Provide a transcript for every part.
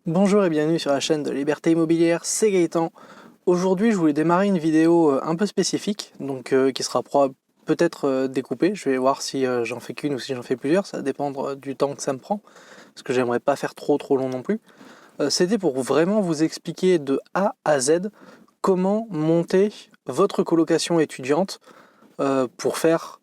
Bonjour et bienvenue sur la chaîne de Liberté Immobilière, c'est Gaëtan. Aujourd'hui je voulais démarrer une vidéo un peu spécifique, donc qui sera peut-être découpée. Je vais voir si j'en fais qu'une ou si j'en fais plusieurs, ça va dépendre du temps que ça me prend, parce que j'aimerais pas faire trop long non plus. C'était pour vraiment vous expliquer de A à Z comment monter votre colocation étudiante pour faire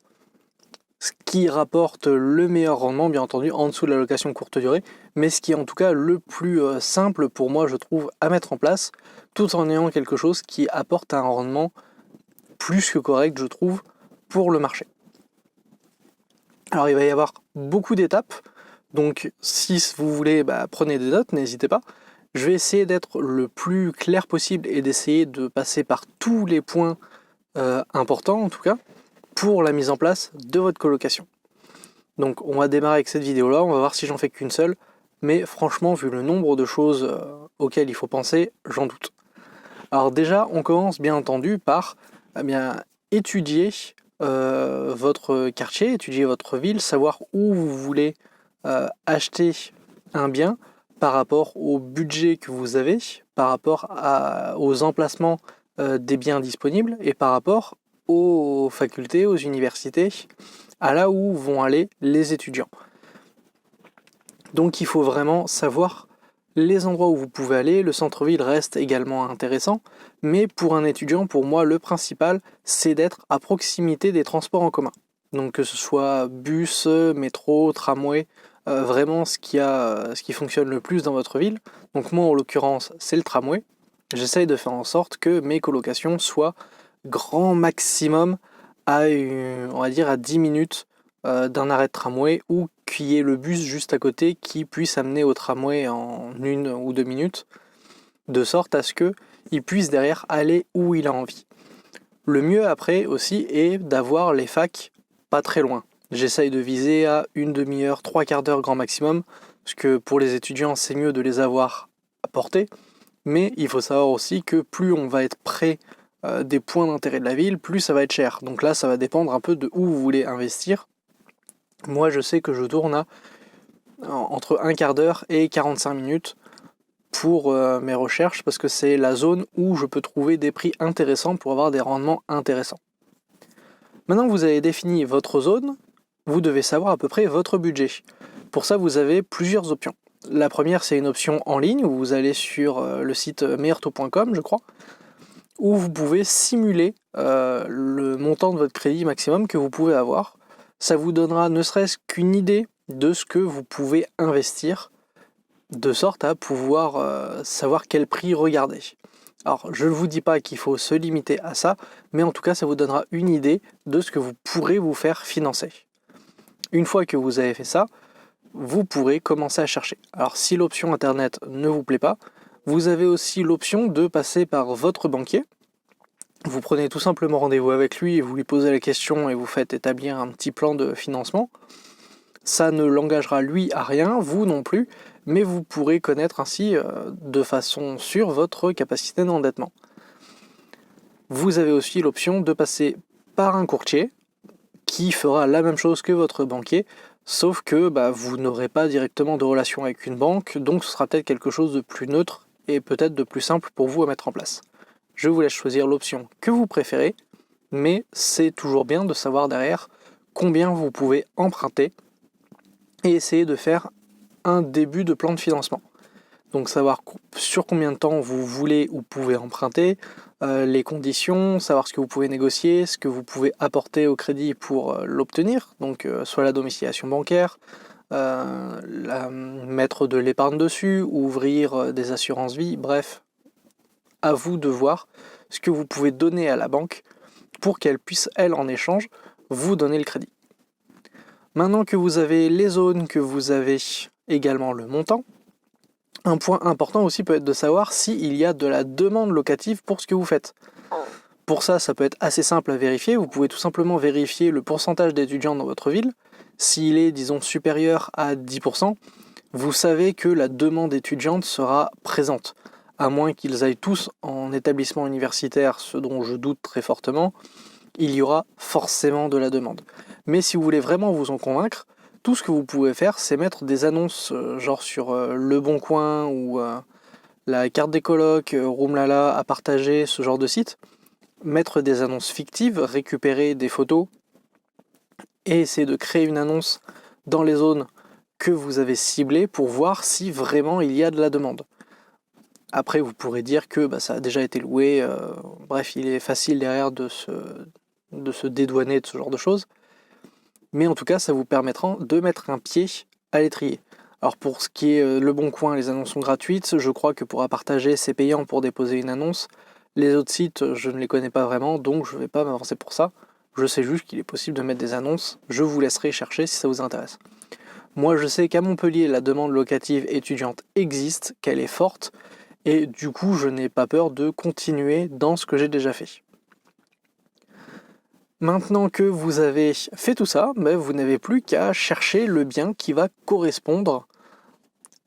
ce qui rapporte le meilleur rendement, bien entendu, en dessous de la location courte durée, mais ce qui est en tout cas le plus simple pour moi, je trouve, à mettre en place, tout en ayant quelque chose qui apporte un rendement plus que correct, je trouve, pour le marché. Alors il va y avoir beaucoup d'étapes, donc si vous voulez, prenez des notes, n'hésitez pas. Je vais essayer d'être le plus clair possible et d'essayer de passer par tous les points importants, en tout cas, pour la mise en place de votre colocation. Donc on va démarrer avec cette vidéo là, on va voir si j'en fais qu'une seule, mais franchement vu le nombre de choses auxquelles il faut penser, j'en doute. Alors déjà on commence bien entendu par étudier votre quartier, étudier votre ville, savoir où vous voulez acheter un bien par rapport au budget que vous avez, par rapport aux emplacements des biens disponibles et par rapport aux facultés, aux universités, à là où vont aller les étudiants. Donc il faut vraiment savoir les endroits où vous pouvez aller. Le centre-ville reste également intéressant, mais pour un étudiant, pour moi, le principal, c'est d'être à proximité des transports en commun. Donc que ce soit bus, métro, tramway, vraiment ce qui fonctionne le plus dans votre ville. Donc moi, en l'occurrence, c'est le tramway. J'essaye de faire en sorte que mes colocations soient grand maximum on va dire à 10 minutes d'un arrêt de tramway ou qu'il y ait le bus juste à côté qui puisse amener au tramway en 1 ou 2 minutes, de sorte à ce qu'il puisse derrière aller où il a envie. Le mieux après aussi est d'avoir les facs pas très loin. J'essaye de viser à une demi-heure, 3/4 d'heure grand maximum, parce que pour les étudiants c'est mieux de les avoir à portée, mais il faut savoir aussi que plus on va être près des points d'intérêt de la ville, plus ça va être cher. Donc là ça va dépendre un peu de où vous voulez investir. Moi, je sais que je tourne entre 1/4 d'heure et 45 minutes pour mes recherches parce que c'est la zone où je peux trouver des prix intéressants pour avoir des rendements intéressants. Maintenant que vous avez défini votre zone, vous devez savoir à peu près votre budget. Pour ça, vous avez plusieurs options. La première, c'est une option en ligne où vous allez sur le site meilleurtaux.com, je crois, où vous pouvez simuler le montant de votre crédit maximum que vous pouvez avoir. Ça vous donnera ne serait-ce qu'une idée de ce que vous pouvez investir, de sorte à pouvoir savoir quel prix regarder. Alors, je ne vous dis pas qu'il faut se limiter à ça, mais en tout cas, ça vous donnera une idée de ce que vous pourrez vous faire financer. Une fois que vous avez fait ça, vous pourrez commencer à chercher. Alors, si l'option Internet ne vous plaît pas, vous avez aussi l'option de passer par votre banquier. Vous prenez tout simplement rendez-vous avec lui et vous lui posez la question et vous faites établir un petit plan de financement. Ça ne l'engagera lui à rien, vous non plus, mais vous pourrez connaître ainsi de façon sûre votre capacité d'endettement. Vous avez aussi l'option de passer par un courtier qui fera la même chose que votre banquier, sauf que vous n'aurez pas directement de relation avec une banque, donc ce sera peut-être quelque chose de plus neutre et peut-être de plus simple pour vous à mettre en place. Je vous laisse choisir l'option que vous préférez, mais c'est toujours bien de savoir derrière combien vous pouvez emprunter et essayer de faire un début de plan de financement. Donc savoir sur combien de temps vous voulez ou pouvez emprunter, les conditions, savoir ce que vous pouvez négocier, ce que vous pouvez apporter au crédit pour l'obtenir, donc soit la domiciliation bancaire, mettre de l'épargne dessus, ouvrir des assurances vie, bref, à vous de voir ce que vous pouvez donner à la banque pour qu'elle puisse, elle, en échange, vous donner le crédit. Maintenant que vous avez les zones, que vous avez également le montant, un point important aussi peut être de savoir s'il y a de la demande locative pour ce que vous faites. Pour ça, ça peut être assez simple à vérifier. Vous pouvez tout simplement vérifier le pourcentage d'étudiants dans votre ville. S'il est, disons, supérieur à 10%, vous savez que la demande étudiante sera présente. À moins qu'ils aillent tous en établissement universitaire, ce dont je doute très fortement, il y aura forcément de la demande. Mais si vous voulez vraiment vous en convaincre, tout ce que vous pouvez faire, c'est mettre des annonces genre sur Le Bon Coin ou la carte des colocs, Roomlala, à partager, ce genre de site. Mettre des annonces fictives, récupérer des photos et essayer de créer une annonce dans les zones que vous avez ciblées pour voir si vraiment il y a de la demande. Après, vous pourrez dire que ça a déjà été loué, bref, il est facile derrière de se dédouaner de ce genre de choses. Mais en tout cas, ça vous permettra de mettre un pied à l'étrier. Alors pour ce qui est Le Bon Coin, les annonces sont gratuites. Je crois que pour partager, c'est payant pour déposer une annonce. Les autres sites, je ne les connais pas vraiment, donc je ne vais pas m'avancer pour ça. Je sais juste qu'il est possible de mettre des annonces. Je vous laisserai chercher si ça vous intéresse. Moi, je sais qu'à Montpellier, la demande locative étudiante existe, qu'elle est forte, et du coup, je n'ai pas peur de continuer dans ce que j'ai déjà fait. Maintenant que vous avez fait tout ça, vous n'avez plus qu'à chercher le bien qui va correspondre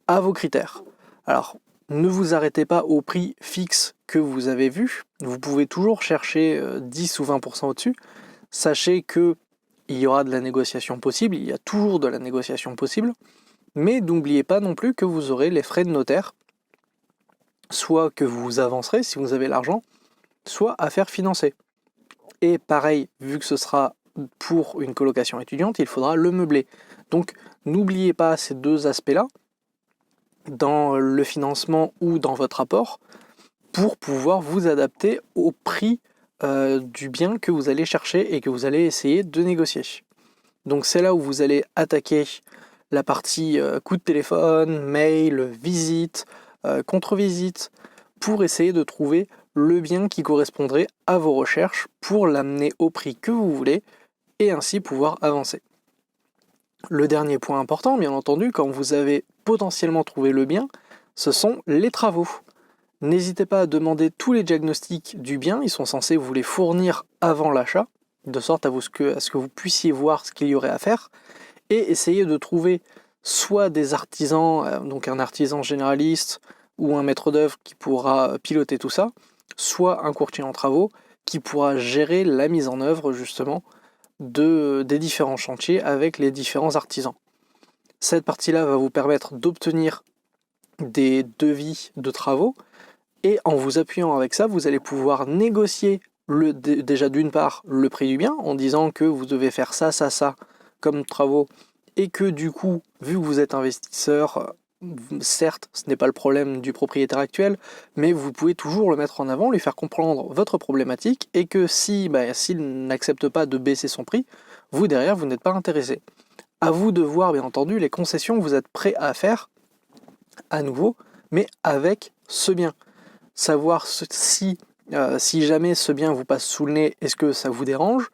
à vos critères. Alors, ne vous arrêtez pas au prix fixe que vous avez vu. Vous pouvez toujours chercher 10 ou 20% au-dessus. Sachez qu'il y aura de la négociation possible, il y a toujours de la négociation possible, mais n'oubliez pas non plus que vous aurez les frais de notaire, soit que vous avancerez si vous avez l'argent, soit à faire financer. Et pareil, vu que ce sera pour une colocation étudiante, il faudra le meubler. Donc n'oubliez pas ces deux aspects-là dans le financement ou dans votre apport pour pouvoir vous adapter au prix du bien que vous allez chercher et que vous allez essayer de négocier. Donc c'est là où vous allez attaquer la partie coup de téléphone, mail, visite, contre-visite, pour essayer de trouver le bien qui correspondrait à vos recherches pour l'amener au prix que vous voulez et ainsi pouvoir avancer. Le dernier point important, bien entendu, quand vous avez potentiellement trouvé le bien, ce sont les travaux. N'hésitez pas à demander tous les diagnostics du bien, ils sont censés vous les fournir avant l'achat, de sorte à ce que vous puissiez voir ce qu'il y aurait à faire, et essayer de trouver soit des artisans, donc un artisan généraliste ou un maître d'œuvre qui pourra piloter tout ça, soit un courtier en travaux qui pourra gérer la mise en œuvre justement des différents chantiers avec les différents artisans. Cette partie-là va vous permettre d'obtenir des devis de travaux et en vous appuyant avec ça, vous allez pouvoir négocier déjà d'une part le prix du bien en disant que vous devez faire ça comme travaux et que du coup, vu que vous êtes investisseur, certes, ce n'est pas le problème du propriétaire actuel, mais vous pouvez toujours le mettre en avant, lui faire comprendre votre problématique et que s'il n'accepte pas de baisser son prix, vous derrière, vous n'êtes pas intéressé. À vous de voir, bien entendu, les concessions que vous êtes prêt à faire à nouveau, mais avec ce bien. Savoir si jamais ce bien vous passe sous le nez, est-ce que ça vous dérange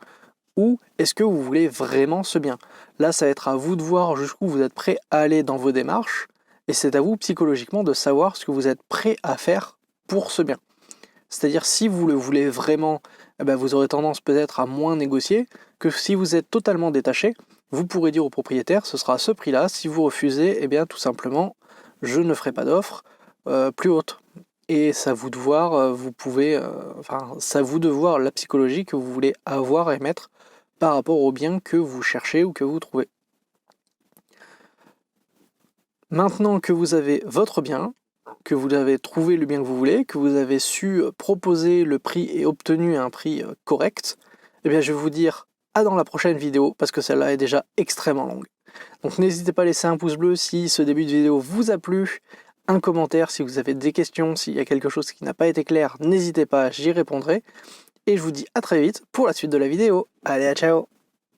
ou est-ce que vous voulez vraiment ce bien? Là, ça va être à vous de voir jusqu'où vous êtes prêt à aller dans vos démarches et c'est à vous psychologiquement de savoir ce que vous êtes prêt à faire pour ce bien. C'est-à-dire si vous le voulez vraiment, vous aurez tendance peut-être à moins négocier que si vous êtes totalement détaché, vous pourrez dire au propriétaire ce sera à ce prix-là, si vous refusez, tout simplement je ne ferai pas d'offre plus haute. Et c'est à vous de voir, c'est à vous de voir la psychologie que vous voulez avoir et mettre par rapport au bien que vous cherchez ou que vous trouvez. Maintenant que vous avez votre bien, que vous avez trouvé le bien que vous voulez, que vous avez su proposer le prix et obtenu un prix correct, je vais vous dire à dans la prochaine vidéo parce que celle-là est déjà extrêmement longue. Donc n'hésitez pas à laisser un pouce bleu si ce début de vidéo vous a plu, un commentaire si vous avez des questions, s'il y a quelque chose qui n'a pas été clair, n'hésitez pas, j'y répondrai. Et je vous dis à très vite pour la suite de la vidéo. Allez, à ciao!